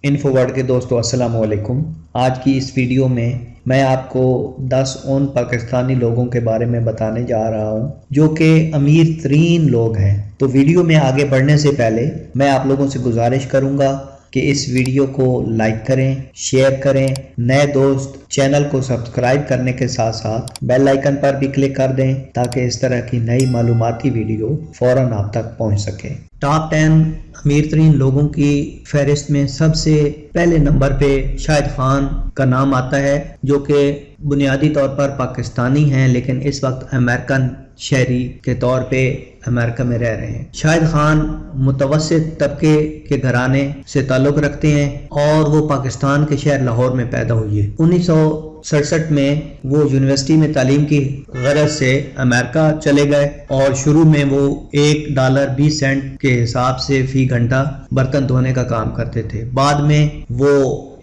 Info world के दोस्तों अस्सलाम वालेकुम। आज की इस वीडियो में मैं आपको 10 उन पाकिस्तानी लोगों के बारे में बताने जा रहा हूं जो कि अमीर तरीन लोग हैं। तो वीडियो में आगे बढ़ने से पहले मैं आप लोगों से गुजारिश करूंगा कि इस वीडियो को लाइक करें, शेयर करें, नए दोस्त चैनल को सब्सक्राइब करने के साथ साथ बेल आइकन पर भी क्लिक कर दें ताकि इस तरह की नई मालूमाती वीडियो फौरन आप तक पहुंच सके। टॉप 10 अमीर तरीन लोगों की फहरिस्त में सबसे पहले नंबर पे शाहिद खान का नाम आता है, जो कि बुनियादी तौर पर पाकिस्तानी हैं लेकिन इस वक्त अमेरिकन शहरी के तौर पे अमेरिका में रह रहे हैं। शाहिद खान मुतवस्सित तबके के घराने से ताल्लुक़ रखते हैं और वो पाकिस्तान के शहर लाहौर में पैदा हुए। 1967 में वो यूनिवर्सिटी में तालीम की गरज से अमेरिका चले गए और शुरू में वो $1.20 के हिसाब से फी घंटा बर्तन धोने का काम करते थे। बाद में वो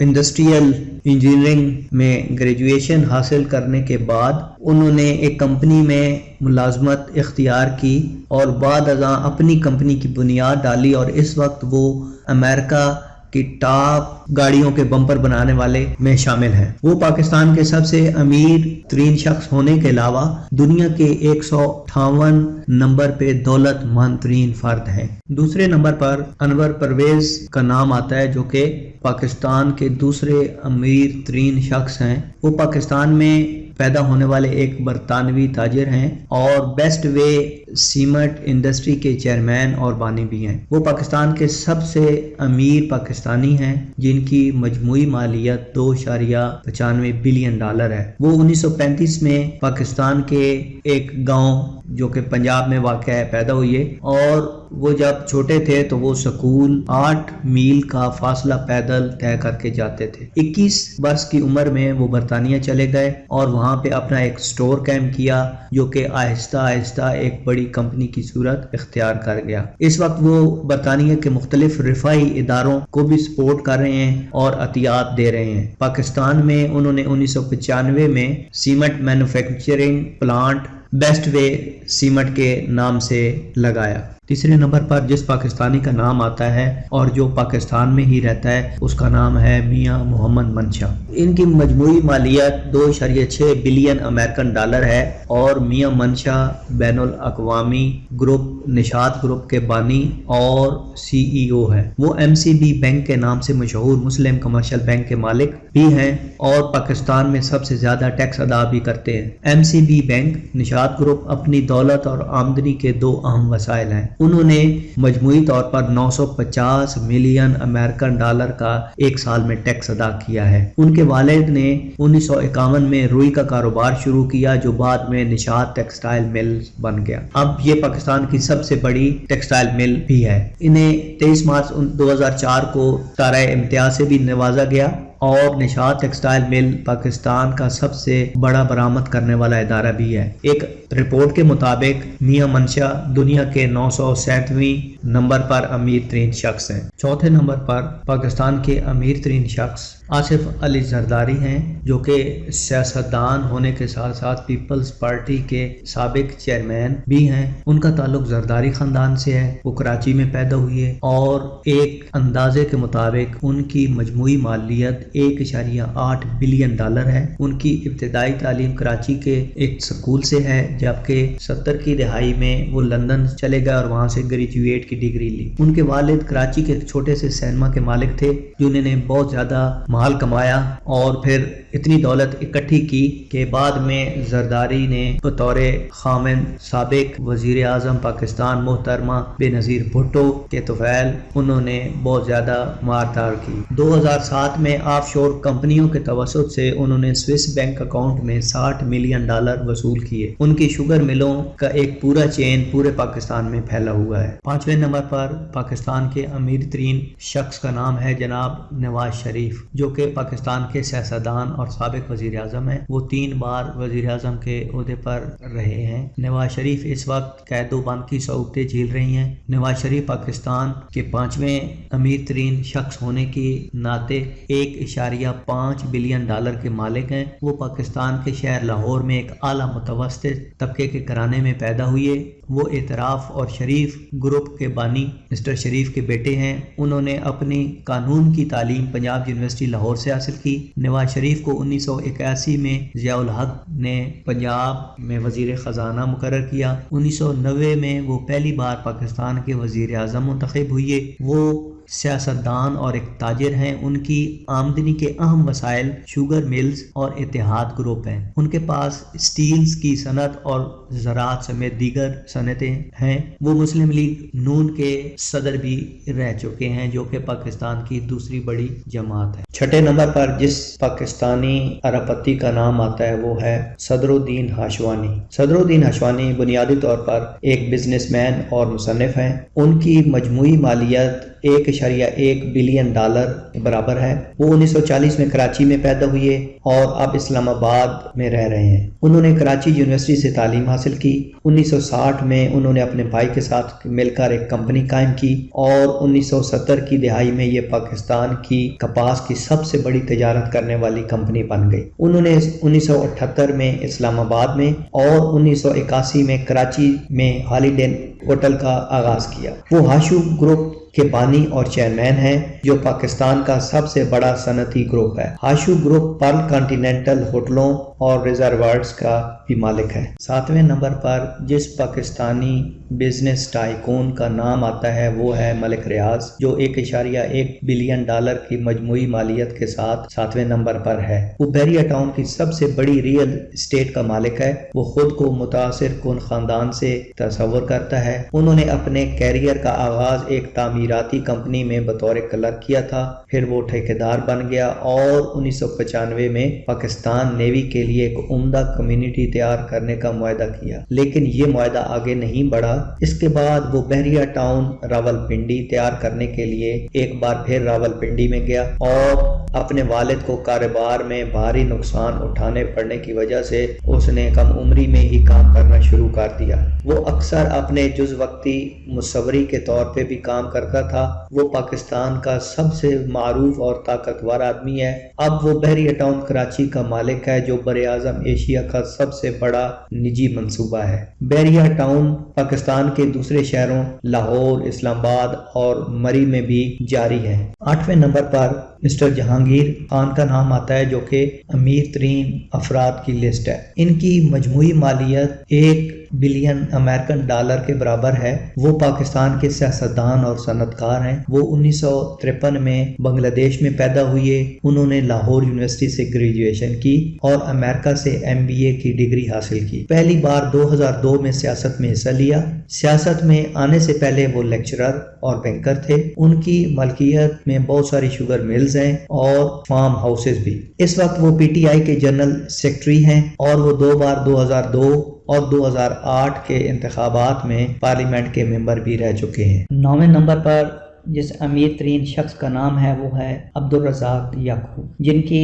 इंडस्ट्रियल इंजीनियरिंग में ग्रेजुएशन हासिल करने के बाद उन्होंने एक कंपनी में मुलाजमत इख्तियार की और बाद अज़ां अपनी कंपनी की बुनियाद डाली और इस वक्त वो अमेरिका की टॉप गाड़ियों के बम्पर बनाने वाले में शामिल हैं। वो पाकिस्तान के सबसे अमीर तरीन शख्स होने के अलावा दुनिया के 158 नंबर पे दौलतमंद तरीन फर्द हैं। दूसरे नंबर पर अनवर परवेज का नाम आता है, जो कि पाकिस्तान के दूसरे अमीर तरीन शख्स हैं। वो पाकिस्तान में पैदा होने वाले एक बरतानवी ताजिर हैं और बेस्ट वे सीमेंट इंडस्ट्री के चेयरमैन और बानी भी हैं। वो पाकिस्तान के सबसे अमीर पाकिस्तानी हैं जिनकी मजमूई मालियत $2.95 बिलियन है। वो 1935 में पाकिस्तान के एक गांव जो कि पंजाब में वाक़ है पैदा हुए और वो जब छोटे थे तो वो स्कूल 8 मील का फासला पैदल तय करके जाते थे। 21 वर्ष की उम्र में वो बरतानिया चले गए और वहाँ पे अपना एक स्टोर कैंप किया जो कि आहिस्ता आहिस्ता एक बड़ी कंपनी की सूरत इख्तियार कर गया। इस वक्त वो बरतानिया के मुख्तलिफ रिफाई इदारों को भी सपोर्ट कर रहे हैं और अतियात दे रहे हैं। पाकिस्तान में उन्होंने 1995 में cement manufacturing plant best way cement के नाम से लगाया। तीसरे नंबर पर जिस पाकिस्तानी का नाम आता है और जो पाकिस्तान में ही रहता है उसका नाम है मियां मोहम्मद मंशा। इनकी मजमूई मालियत $2.6 बिलियन अमेरिकन है और मियां मंशा बैनुल अक़वामी ग्रुप निशात ग्रुप के बानी और CEO है। वो MCB बैंक के नाम से मशहूर मुस्लिम कमर्शियल बैंक के मालिक भी हैं और पाकिस्तान में सबसे ज्यादा टैक्स अदा भी करते हैं। MCB बैंक निशात ग्रुप अपनी दौलत और आमदनी के दो अहम वसाइल हैं। उन्होंने मजमूई तौर पर $950 मिलियन अमेरिकन का एक साल में टैक्स अदा किया है। उनके वालिद ने 1951 में रुई का कारोबार शुरू किया जो बाद में निशात टेक्सटाइल मिल बन गया। अब ये पाकिस्तान की सबसे बड़ी टेक्सटाइल मिल भी है। इन्हें 23 मार्च 2004 को तारा इम्तियाज से भी नवाजा गया और निशात टेक्सटाइल मिल पाकिस्तान का सबसे बड़ा बरामद करने वाला इदारा भी है। एक रिपोर्ट के मुताबिक मियां मंशा दुनिया के 907वें नंबर पर अमीर तरीन शख्स हैं। चौथे नंबर पर पाकिस्तान के अमीर तरीन शख्स आसिफ अली जरदारी हैं, जो कि सियासतदान होने के साथ साथ पीपल्स पार्टी के साबिक चेयरमैन भी हैं। उनका ताल्लुक जरदारी खानदान से है। वो कराची में पैदा हुए और एक अंदाजे के मुताबिक उनकी मजमूई मालियत $1.8 बिलियन है। उनकी इब्तिदाई तालीम कराची के एक स्कूल से है, जबकि 70 की दहाई में वो लंदन चले गए और वहां से ग्रेजुएट की डिग्री ली। उनके वालिद कराची के एक छोटे से सिनेमा के मालिक थे जिन्होंने बहुत ज्यादा माल कमाया और फिर इतनी दौलत इकट्ठी की कि बाद में जरदारी ने बतौर खामिन साबिक वजीर आजम पाकिस्तान मोहतरमा बेनजीर भुट्टो के तुफैल उन्होंने बहुत ज्यादा मारधार की। 2007 में ऑफशोर कंपनियों के तवसुत से उन्होंने स्विस बैंक अकाउंट में $60 मिलियन वसूल किए। उनकी शुगर मिलों का एक पूरा चेन पूरे पाकिस्तान में फैला हुआ है। 5वें नंबर पर पाकिस्तान के अमीर तरीन शख्स का नाम है जनाब नवाज शरीफ, जो कि पाकिस्तान के सियासतदान और साबिक वजीर आजम है। वो 3 बार वजीर आजम के ओहदे पर रहे हैं। नवाज शरीफ इस वक्त कैदोबंद की सऊबतें झेल रही हैं। नवाज शरीफ पाकिस्तान के 5वें अमीर तरीन शख्स होने के नाते 1.5 بلین ڈالر کے مالک ہیں۔ وہ پاکستان کے شہر لاہور میں ایک اعلیٰ متوسط طبقے کے گھرانے میں پیدا ہوئے۔ وہ اعتراف اور شریف گروپ کے بانی مسٹر شریف کے بیٹے ہیں۔ انہوں نے اپنی قانون کی تعلیم پنجاب یونیورسٹی لاہور سے حاصل کی۔ نواز شریف کو 1981 میں ضیاء الحق نے پنجاب میں وزیر خزانہ مقرر کیا۔ 1990 میں وہ پہلی بار پاکستان کے وزیر اعظم منتخب ہوئے۔ وہ سیاستدان اور ایک تاجر ہیں۔ ان کی آمدنی کے اہم وسائل شوگر ملز اور اتحاد گروپ ہیں۔ ان کے پاس اسٹیلز کی صنعت اور زراعت سمیت دیگر صنعتیں ہیں۔ وہ مسلم لیگ نون کے صدر بھی رہ چکے ہیں، جو کہ پاکستان کی دوسری بڑی جماعت ہے۔ چھٹے نمبر پر جس پاکستانی ارب پتی کا نام آتا ہے وہ ہے صدر الدین ہاشوانی۔ صدر الدین ہاشوانی بنیادی طور پر ایک بزنس مین اور مصنف ہیں۔ ان کی مجموعی مالیت 1.1 بلین ڈالر برابر ہے۔ وہ 1940 میں کراچی میں پیدا ہوئے اور اب اسلام آباد میں رہ رہے ہیں۔ انہوں نے کراچی یونیورسٹی سے تعلیم حاصل کی۔ 1960 میں انہوں نے اپنے بھائی کے ساتھ مل کر ایک کمپنی قائم کی اور 1970 کی دہائی میں یہ پاکستان کی کپاس کی سب سے بڑی تجارت کرنے والی کمپنی بن گئی۔ انہوں نے 1978 میں اسلام آباد میں اور 1981 میں کراچی میں ہالیڈے ہوٹل کا آغاز کیا۔ وہ ہاشو گروپ کے بانی اور چیئرمین ہیں، جو پاکستان کا سب سے بڑا صنعتی گروپ ہے۔ ہاشو گروپ پرل کانٹیننٹل ہوٹلوں اور ریزارٹس کا بھی مالک ہے۔ 7ویں نمبر پر جس پاکستانی بزنس ٹائکون کا نام آتا ہے وہ ہے ملک ریاض، جو 1.1 بلین ڈالر کی مجموعی مالیت کے ساتھ 7ویں نمبر پر ہے۔ وہ بحریہ ٹاؤن کی سب سے بڑی ریئل اسٹیٹ کا مالک ہے۔ وہ خود کو متاثر کن خاندان سے تصور کرتا ہے۔ انہوں نے اپنے کیریئر کا آغاز ایک تعمیراتی کمپنی میں بطور کلرک کیا تھا، پھر وہ ٹھیکیدار بن گیا اور 1995 میں پاکستان نیوی کے لیے ایک عمدہ کمیونٹی تیار کرنے کا معاہدہ کیا، لیکن یہ معاہدہ آگے نہیں بڑھا۔ اس کے بعد وہ بحریہ ٹاؤن راولپنڈی تیار کرنے کے لیے ایک بار پھر راولپنڈی میں گیا اور اپنے والد کو کاروبار میں بھاری نقصان اٹھانے پڑنے کی وجہ سے اس نے کم عمری میں ہی کام کرنا شروع کر دیا۔ وہ اکثر اپنے جز وقتی مصوری کے طور پہ بھی کام کرتا تھا۔ وہ پاکستان کا سب سے معروف اور طاقتور آدمی ہے۔ اب وہ بحریہ ٹاؤن کراچی کا مالک ہے، جو براعظم ایشیا کا سب سے بڑا نجی منصوبہ ہے۔ بحریہ ٹاؤن پاکستان کے دوسرے شہروں لاہور، اسلام آباد اور مری میں بھی جاری ہے۔ 8ویں نمبر پر مسٹر جہانگیر خان کا نام آتا ہے، جو کہ امیر ترین افراد کی لسٹ ہے۔ ان کی مجموعی مالیت 1 بلین امریکن ڈالر کے برابر ہے۔ وہ پاکستان کے سیاستدان اور صنعتکار ہیں۔ وہ 1953 میں بنگلہ دیش میں پیدا ہوئے۔ انہوں نے لاہور یونیورسٹی سے گریجویشن کی اور امریکہ سے MBA کی ڈگری حاصل کی۔ پہلی بار 2002 میں سیاست میں حصہ لیا۔ سیاست میں آنے سے پہلے وہ لیکچرر اور بینکر تھے۔ ان کی ملکیت میں بہت ساری شوگر ملز ہیں اور فارم ہاؤسز بھی۔ اس وقت وہ PTI کے جنرل سیکرٹری ہیں اور وہ 2 بار 2002 اور 2008 کے انتخابات میں پارلیمنٹ کے ممبر بھی رہ چکے ہیں۔ 9ویں نمبر پر جس امیر ترین شخص کا نام ہے وہ ہے عبدالرزاق یعقوب، جن کی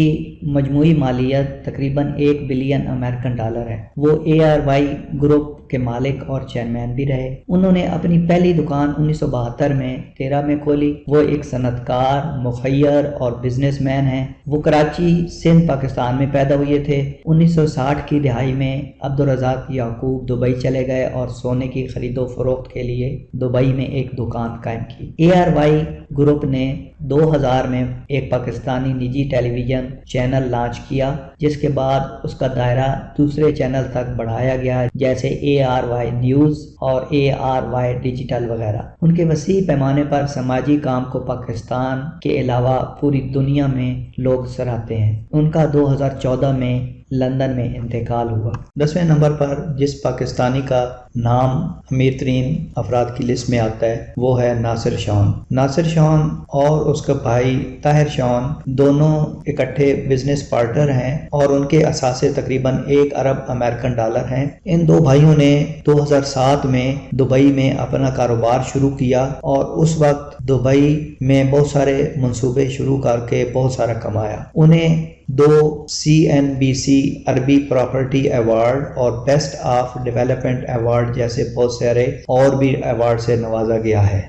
مجموعی مالیت تقریباً 1 بلین امریکن ڈالر ہے۔ وہ ARY گروپ کے مالک اور چیئرمین بھی رہے۔ انہوں نے اپنی پہلی دکان 1972 میں 13 میں کھولی۔ وہ ایک صنعتکار، مخیر اور بزنس مین ہیں۔ وہ کراچی، سندھ، پاکستان میں پیدا ہوئے تھے۔ 1960 کی دہائی میں عبدالرزاق یعقوب دبئی چلے گئے اور سونے کی خرید و فروخت کے لیے دبئی میں ایک دکان قائم کی۔ ARY گروپ نے 2000 میں ایک پاکستانی نجی ٹیلی ویژن چینل لانچ کیا، جس کے بعد اس کا دائرہ دوسرے چینل تک بڑھایا گیا، جیسے ARY نیوز اور ARY ڈیجیٹل وغیرہ۔ ان کے وسیع پیمانے پر سماجی کام کو پاکستان کے علاوہ پوری دنیا میں لوگ سراہتے ہیں۔ ان کا 2014 میں لندن میں انتقال ہوا۔ 10ویں نمبر پر جس پاکستانی کا نام امیر ترین افراد کی لسٹ میں آتا ہے وہ ہے ناصر شان۔ ناصر شان اور اس کا بھائی طاہر شان دونوں اکٹھے بزنس پارٹنر ہیں اور ان کے اثاثے تقریباً 1 ارب امریکن ڈالر ہیں۔ ان دو بھائیوں نے 2007 میں دبئی میں اپنا کاروبار شروع کیا اور اس وقت دبئی میں بہت سارے منصوبے شروع کر کے بہت سارا کمایا۔ انہیں 2 CNBC عربی پراپرٹی ایوارڈ اور بیسٹ آف ڈیولپمنٹ ایوارڈ جیسے بہت سارے اور بھی ایوارڈ سے نوازا گیا ہے۔